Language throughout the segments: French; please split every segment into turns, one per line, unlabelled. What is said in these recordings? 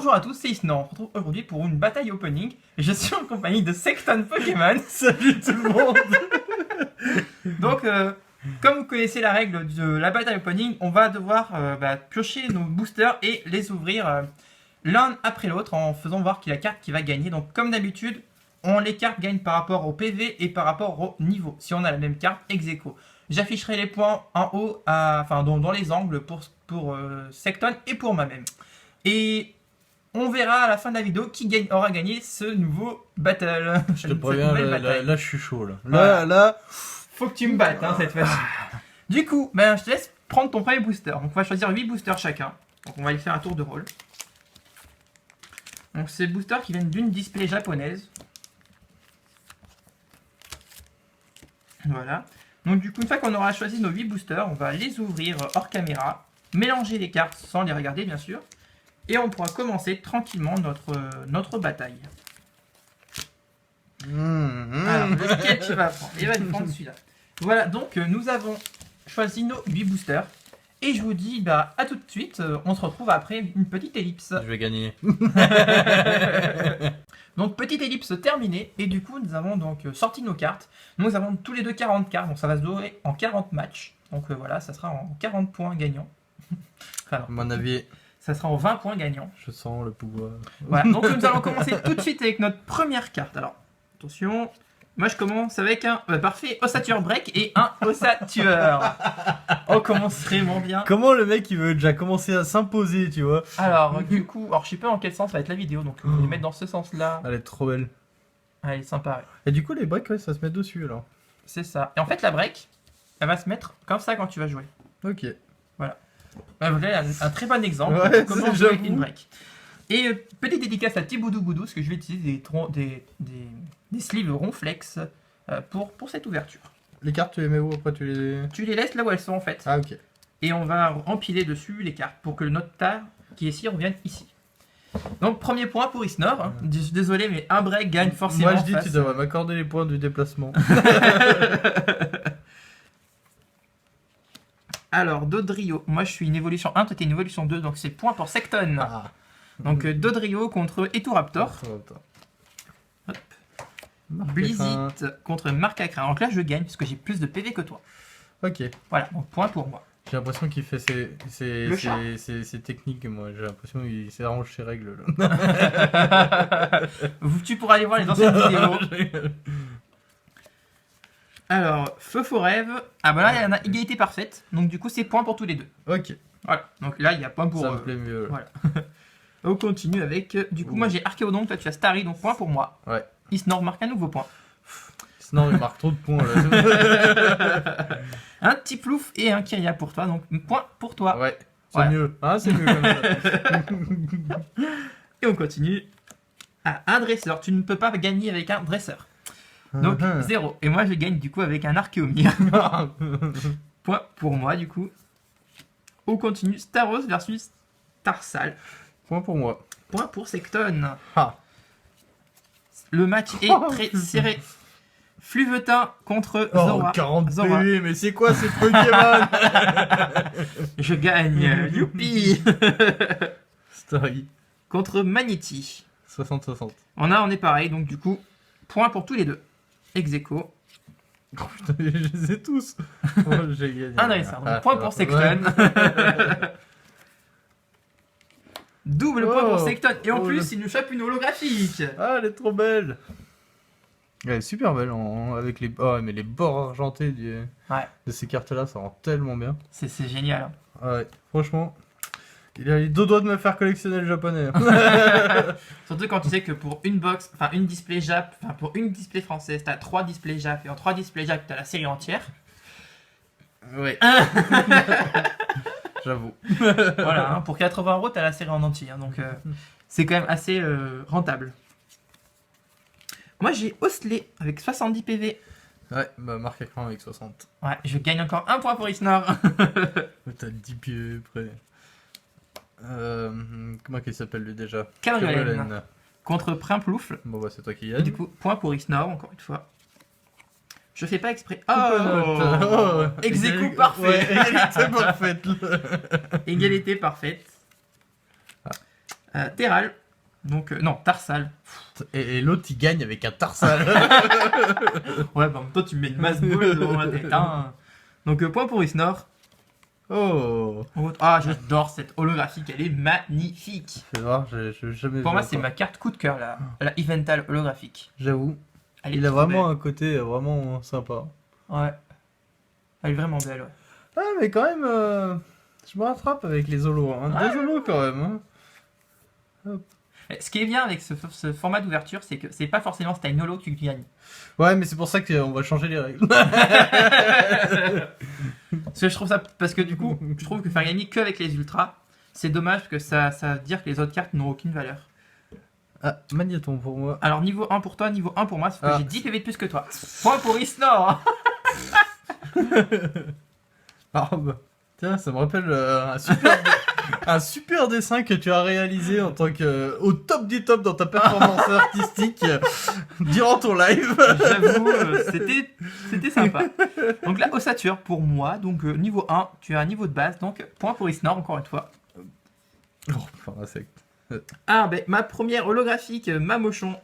Bonjour à tous, c'est Isnor. On se retrouve aujourd'hui pour une bataille opening. Je suis en compagnie de Sexton Pokémon.
Salut tout le monde.
Donc, comme vous connaissez la règle de la bataille opening, on va devoir piocher nos boosters et les ouvrir l'un après l'autre en faisant voir qui est la carte qui va gagner. Donc, comme d'habitude, les cartes gagnent par rapport au PV et par rapport au niveau. Si on a la même carte, ex aequo. J'afficherai les points en haut, dans les angles pour Sexton et pour moi-même. Et on verra à la fin de la vidéo qui aura gagné ce nouveau battle.
Je te préviens, là je suis chaud.
Là, faut que tu me battes cette fois-ci. Du coup, je te laisse prendre ton premier booster. Donc on va choisir 8 boosters chacun. Donc on va aller faire un tour de rôle. Donc c'est boosters qui viennent d'une display japonaise. Voilà. Donc du coup, une fois qu'on aura choisi nos 8 boosters, on va les ouvrir hors caméra, mélanger les cartes sans les regarder bien sûr, et on pourra commencer tranquillement notre bataille. Alors, lequel tu vas prendre? Il va prendre celui-là. Voilà, donc nous avons choisi nos 8 boosters, et je vous dis à tout de suite, on se retrouve après une petite ellipse.
Je vais gagner.
Donc petite ellipse terminée, et du coup nous avons donc sorti nos cartes. Nous avons tous les deux 40 cartes, donc ça va se jouer en 40 matchs. Donc voilà, ça sera en 40 points gagnants.
À mon avis,
ça sera en 20 points gagnants.
Je sens le pouvoir.
Voilà, donc nous allons commencer tout de suite avec notre première carte. Alors, attention, moi je commence avec un parfait ossature break et un ossature. On commence vraiment bien.
Comment le mec il veut déjà commencer à s'imposer, tu vois?
Alors du coup, je sais pas dans quel sens va être la vidéo, donc on va les mettre dans ce sens-là.
Elle est trop belle.
Elle est sympa. Ouais.
Et du coup les breaks, ouais, ça se met dessus alors.
C'est ça. Et en fait la break, elle va se mettre comme ça quand tu vas jouer.
Ok.
Voilà. Voilà un très bon exemple
de
comment jouer avec une break. Et petite dédicace à Thiboudou Boudou, parce que je vais utiliser des sleeves ronflex pour cette ouverture.
Les cartes, tu les mets où après
Tu les laisses là où elles sont en fait.
Ah ok.
Et on va empiler dessus les cartes pour que le notaire qui est ici revienne ici. Donc premier point pour Isnor. Désolé mais un break gagne forcément.
Moi je dis tu devrais m'accorder les points du déplacement.
Alors Dodrio, moi je suis une évolution 1, toi t'es une évolution 2, donc c'est point pour Sexton. Donc Dodrio contre Etoraptor. Blizzit contre Marcacra. Donc là je gagne parce que j'ai plus de PV que toi.
Ok.
Voilà, donc point pour moi.
J'ai l'impression qu'il fait ses techniques, moi. J'ai l'impression qu'il s'arrange ses règles. Là.
Tu pourras aller voir les anciennes vidéos. Alors, Feu Faux Rêve. Ah bah là, il y en a égalité parfaite. Donc du coup, c'est point pour tous les deux.
Ok.
Voilà. Donc là, il y a point pour...
Ça me plaît mieux. Là.
Voilà. On continue avec... Du coup, moi, j'ai Archéodon. Toi, tu as Starry. Donc point pour moi.
Ouais.
Isnor marque un nouveau point.
Sinon, il marque trop de points. Là.
Un petit plouf et un Kyria pour toi. Donc point pour toi.
Ouais. C'est mieux. Ah, c'est mieux comme ça.
Et on continue. Ah, un dresseur. Tu ne peux pas gagner avec un dresseur. Donc 0. Et moi je gagne du coup avec un Archéomir. Point pour moi du coup. On continue. Staros versus Tarsal.
Point pour moi.
Point pour Sexton.
Ah.
Le match est très serré. Fluvetin contre Zora.
40
Zora.
PV, mais c'est quoi ces Pokémon?
Je gagne. Youpi.
Story.
Contre Magnéti.
60-60.
On est pareil, donc du coup, point pour tous les deux. Ex aequo.
Oh putain, je les ai tous. Oh, j'ai gagné.
Un dresseur, donc point pour Sexton. Double point pour Sexton. Et en plus, il nous chope une holographique.
Ah, elle est trop belle. Elle est super belle avec les... Oh, mais les bords argentés de ces cartes-là, ça rend tellement bien.
C'est génial.
Ouais, franchement, il a les deux doigts de me faire collectionner le japonais.
Surtout quand tu sais que pour une box, enfin une display Jap, enfin pour une display française, t'as 3 displays Jap, et en 3 displays Jap, t'as la série entière.
Ouais. J'avoue.
Voilà, pour 80 €, t'as la série en entier, donc c'est quand même assez rentable. Moi j'ai Osley avec 70 PV.
Ouais, bah marque écran avec 60.
Ouais, je gagne encore un point pour Isnor.
T'as 10 pieds près. Comment il s'appelle lui déjà?
Cabriolen contre Primploufle.
Bon bah c'est toi qui
Et
gagne.
du coup, point pour Isnor, encore une fois. Je fais pas exprès.
Oh,
ex aequo parfait.
Ouais, égalité parfaite.
Égalité parfaite. Terral. Donc, non, Tarsal.
Et l'autre, il gagne avec un Tarsal.
Ouais, bah en même temps, tu mets une masse boule devant la tête. Hein. Donc, point pour Isnor.
Oh.
Ah, j'adore cette holographique, elle est magnifique.
Fais voir, je jamais
Pour
vu
moi, c'est
encore.
ma carte coup de cœur, la Evental holographique.
J'avoue.
Elle est
Il a
trop
vraiment
belle.
un côté vraiment sympa.
Ouais. Elle est vraiment belle, ouais.
Ah, mais quand même, je me rattrape avec les holos. Hein.
Ouais.
2 holos quand même. Hein.
Ce qui est bien avec ce format d'ouverture, c'est que c'est pas forcément si t'as une holo que tu gagnes.
Ouais, mais c'est pour ça qu'on va changer les règles.
Parce que je trouve ça, parce que du coup, je trouve que faire gagner que avec les ultras, c'est dommage parce que ça veut dire que les autres cartes n'ont aucune valeur.
Ah, magnéton pour moi.
Alors niveau 1 pour toi, niveau 1 pour moi, sauf que
Ah.
j'ai 10 PV de plus que toi. Point pour Isnor.
Ah bah, tiens, ça me rappelle un super dessin que tu as réalisé en tant que au top du top dans ta performance artistique durant ton live.
J'avoue, c'était sympa. Donc là, ossature pour moi, donc niveau 1, tu as un niveau de base, donc point pour Isnor encore une fois.
Oh, enfin, insecte.
Ah, ben ma première holographique, Mamochon.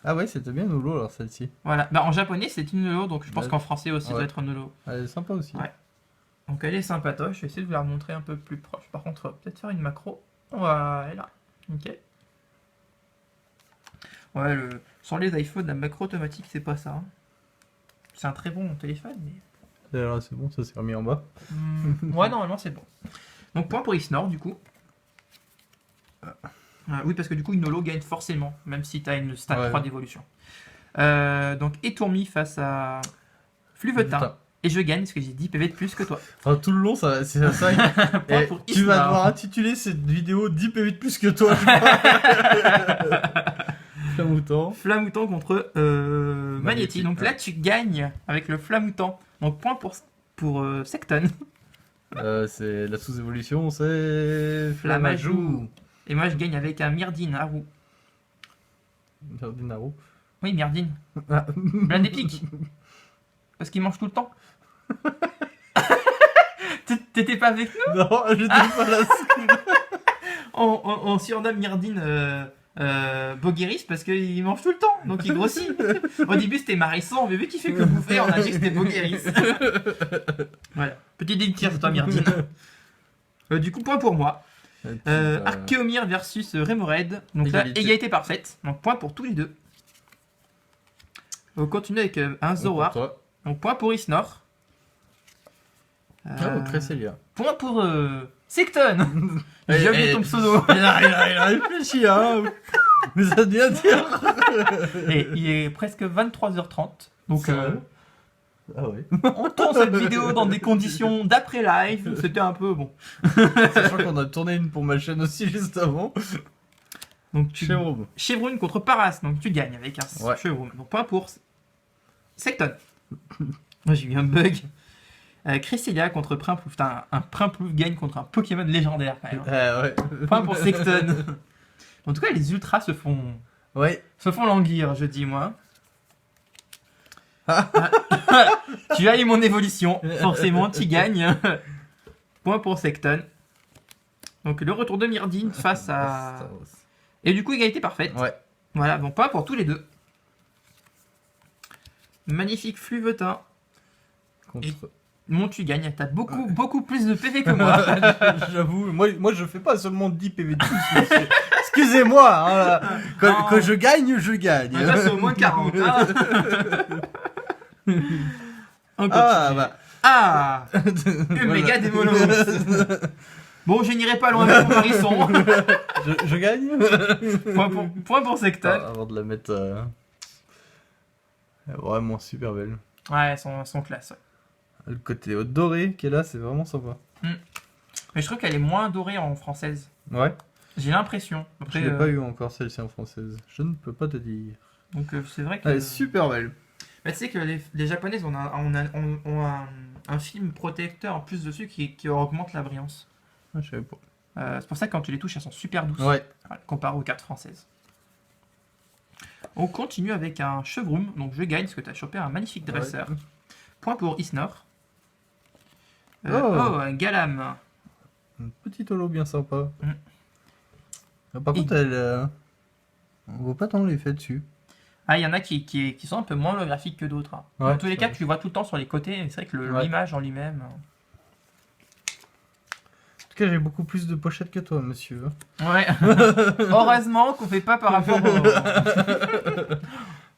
Ah ouais, c'était bien holo alors celle-ci.
Voilà, bah en japonais c'est une holo, donc je pense
Ouais.
qu'en français aussi ça
Ouais.
doit être une holo.
Elle est sympa aussi.
Ouais. Donc elle est sympatoche, je vais essayer de vous la remontrer un peu plus proche. Par contre, on va peut-être faire une macro. Voilà, ok. Ouais, sur les iPhones, la macro automatique, c'est pas ça. Hein. C'est un très bon téléphone, mais...
Alors, c'est bon, ça s'est remis en bas.
Ouais, normalement c'est bon. Donc point pour Isnor, du coup. Oui, parce que du coup, une holo gagne forcément, même si tu as une stade
Ouais.
3 d'évolution. Donc Étourmi face à Fluvetin.
Putain.
Et je gagne parce que j'ai 10 PV de plus que toi.
Enfin, tout le long, c'est ça.
Point
Et
pour
tu vas
Isnor.
devoir intituler cette vidéo 10 PV de plus que toi. Flamoutant.
Flamoutant contre Magnéti. Donc là, tu gagnes avec le Flamoutant. Donc point pour Secton.
C'est la sous-évolution, c'est
Flamajou. Et moi, je gagne avec un Myrdine à roue.
Ferdinaro.
Oui, Myrdine.
Ah.
Plein d'épiques. Parce qu'il mange tout le temps. T'étais pas avec nous?
Non, j'étais pas là.
On surnomme Myrdine Bogueris parce qu'il mange tout le temps, donc il grossit. Au début c'était Marisson, mais vu qu'il fait que bouffer, on a dit que c'était Bogueris. Voilà, petit délicat sur toi Myrdine. Du coup, point pour moi. Archéomir versus Remoraid. Donc là, égalité parfaite. Donc point pour tous les deux. On continue avec un Zoroark. Donc point pour Isnor.
Oh, Cresselia.
Point pour Secton. J'ai oublié ton pseudo.
Il a réfléchi, hein. Mais ça devient dire.
Et il est presque 23h30. Donc
Ah ouais.
on tourne cette vidéo dans des conditions d'après live. C'était un peu bon.
Sachant qu'on a tourné une pour ma chaîne aussi juste avant.
Donc tu
Chevroum.
Chevroun contre Paras. Donc tu gagnes avec un
Ouais.
Chevroun. Donc point pour Secton. Moi j'ai eu un bug. Cresselia contre Primplouf. Putain, un Primplouf gagne contre un Pokémon légendaire quand même.
Ouais.
Point pour Secton. En tout cas, les ultras se font languir, je dis moi. Tu as eu mon évolution, forcément, tu gagnes. Point pour Secton. Donc le retour de Myrdine face à... Et du coup, égalité parfaite.
Ouais.
Voilà, bon, point pour tous les deux. Magnifique Fluvetin.
Contre...
Mon tu gagnes, t'as beaucoup plus de PV que moi.
J'avoue, moi je fais pas seulement 10 PV de plus. Monsieur. Excusez-moi, hein, quand je gagne, je gagne.
Là, c'est au moins 40. Hein. On continue. Une méga démolo. Bon, je n'irai pas loin avec mon Marisson.
Je gagne.
Point pour Secton.
Avant de la mettre... Vraiment super belle.
Ouais, son classe. Ouais.
Le côté doré qui est là, c'est vraiment sympa.
Mais je trouve qu'elle est moins dorée en française.
Ouais.
J'ai l'impression.
Je l'ai pas eu encore celle-ci en française. Je ne peux pas te dire.
Donc c'est vrai que...
Elle est super belle.
Bah, tu sais que les japonaises ont un film protecteur en plus dessus qui augmente la brillance.
Ah, je savais pas.
C'est pour ça que quand tu les touches, elles sont super douces.
Ouais.
Voilà, comparé aux cartes françaises. On continue avec un Chevroum. Donc je gagne parce que tu as chopé un magnifique dresseur.
Ouais.
Point pour Isnor.
Oh.
Un Galam.
Un petit holo bien sympa. Par contre, on voit pas tant l'effet dessus.
Ah, il y en a qui sont un peu moins holographiques que d'autres. Hein.
Ouais,
Dans tous les
c'est
cas,
vrai.
tu le vois tout le temps sur les côtés. C'est vrai que
Ouais.
l'image en lui-même.
En tout cas, j'ai beaucoup plus de pochettes que toi, monsieur.
Ouais. Heureusement qu'on fait pas par rapport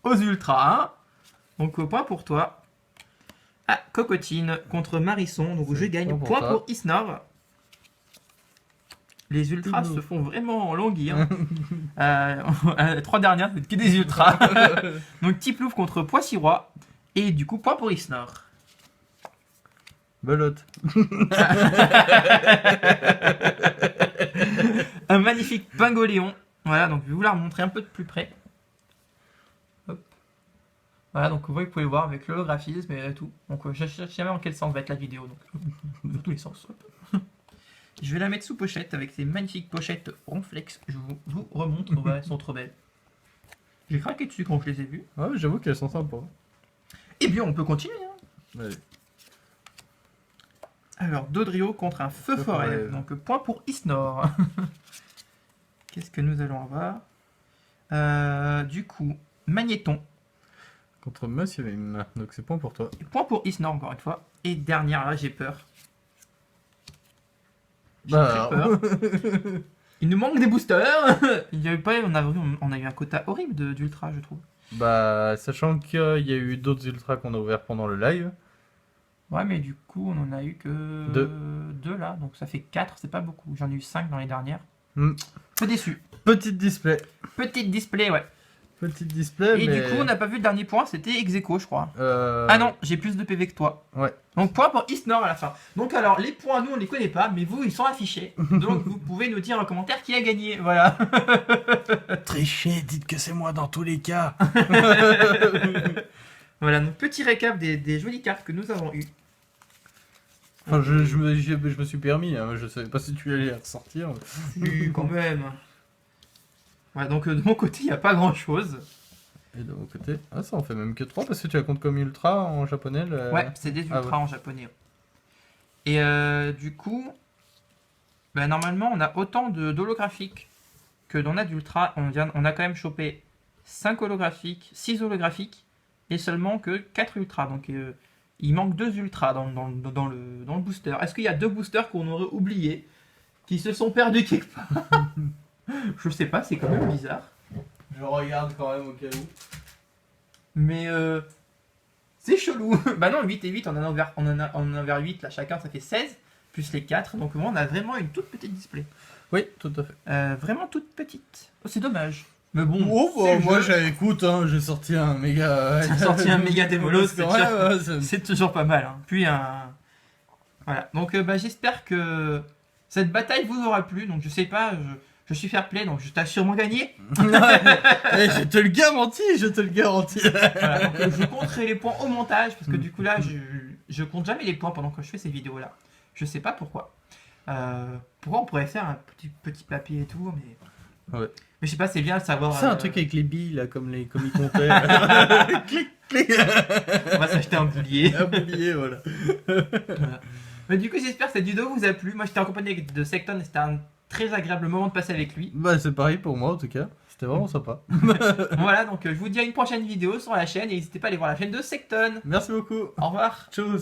aux ultras. Hein. Donc, point pour toi. Ah, Cocotine contre Marisson. Donc, je
C'est
gagne.
point pour
Point
toi.
pour Isnor. Les ultras
Tout
se font vraiment languir. 3 dernières, c'est que des ultras. Donc, Tiplouf contre Poissy-Roi. Et du coup, point pour Isnor.
Belote.
Un magnifique Pingoléon. Voilà, donc je vais vous la remontrer un peu de plus près. Hop. Voilà, donc vous pouvez voir avec l'holographisme et tout. Donc je ne sais jamais dans quel sens va être la vidéo, donc dans tous les sens. Hop. Je vais la mettre sous pochette avec ces magnifiques pochettes Ronflex. Je vous remontre, ouais, elles sont trop belles. J'ai craqué dessus quand je les ai vues.
Ouais, j'avoue qu'elles sont sympas.
Et bien, on peut continuer. Hein.
Allez.
Alors, Dodrio contre un Feu Forêt.
Forêt.
Donc, point pour Isnor. Qu'est-ce que nous allons avoir Du coup, Magnéton.
Contre Monsieur Mime. Donc c'est point pour toi.
Et point pour Isnor, encore une fois. Et dernière, là, j'ai peur. J'ai
Bah,
très peur. Il nous manque des boosters. Il y avait pas, on a eu un quota horrible d'ultra, je trouve.
Bah, sachant qu'il y a eu d'autres ultras qu'on a ouverts pendant le live.
Ouais, mais du coup, on en a eu que
Deux.
2 là. Donc ça fait 4, c'est pas beaucoup. J'en ai eu 5 dans les dernières.
Hmm.
Peu déçu.
Petite display.
Petite display, ouais.
Petite display,
Et
mais...
du coup, on n'a pas vu le dernier point, c'était ex-aequo, je crois.
Euh,
Ah non, j'ai plus de PV que toi.
Ouais.
Donc point pour Isnor à la fin. Donc alors, les points, nous, on les connaît pas, mais vous, ils sont affichés. Donc vous pouvez nous dire en commentaire qui a gagné. Voilà.
Trichez, dites que c'est moi dans tous les cas.
Voilà, donc petit récap des jolies cartes que nous avons eues.
Enfin, je me suis permis, hein, je savais pas si tu allais ressortir.
Oui, quand même. Voilà, donc de mon côté, il n'y a pas grand chose.
Et de mon côté, ah ça en fait même que 3 parce que tu la comptes comme ultra en japonais.
Ouais, c'est des ultras
ah ouais.
en japonais. Et du coup, bah, normalement, on a autant d'holographiques que d'on a d'ultra. On a quand même chopé 5 holographiques, 6 holographiques et seulement que 4 ultras. Donc il manque 2 ultras dans le booster. Est-ce qu'il y a 2 boosters qu'on aurait oubliés, qui se sont perdus quelque part? Je sais pas, c'est quand même bizarre.
Je regarde quand même au cas où.
Mais c'est chelou. Bah non, 8 et 8, on en a ouvert 8 là chacun, ça fait 16, plus les 4. Donc on a vraiment une toute petite display.
Oui, tout à fait.
Vraiment toute petite. Oh, c'est dommage. Mais bon,
Oh,
c'est
bah,
le
moi
jeu.
écoute, hein, j'ai sorti un méga.
J'ai sorti un méga démolos, c'est
ouais,
c'est toujours pas mal. Hein. Puis un. Voilà. Donc bah, j'espère que cette bataille vous aura plu. Donc je sais pas, je suis fair play, donc je t'ai sûrement gagné.
Je te le garantis, je te le garantis.
Voilà, donc, je compterai les points au montage parce que du coup là je compte jamais les points pendant que je fais ces vidéos là. Je sais pas pourquoi. Pourquoi on pourrait faire un petit papier et tout, mais.
Ouais.
Mais je sais pas, c'est bien de savoir.
C'est un truc avec les billes là, comme ils comptaient. Clic, clic.
On va s'acheter un boulier.
Un boulier, voilà.
Voilà. Mais du coup, j'espère que cette vidéo vous a plu. Moi, j'étais accompagné de Secton et c'était un très agréable moment de passer avec lui.
Bah, c'est pareil pour moi en tout cas. C'était vraiment sympa.
Voilà, donc je vous dis à une prochaine vidéo sur la chaîne et n'hésitez pas à aller voir la chaîne de Secton.
Merci beaucoup.
Au revoir.
Tchuss.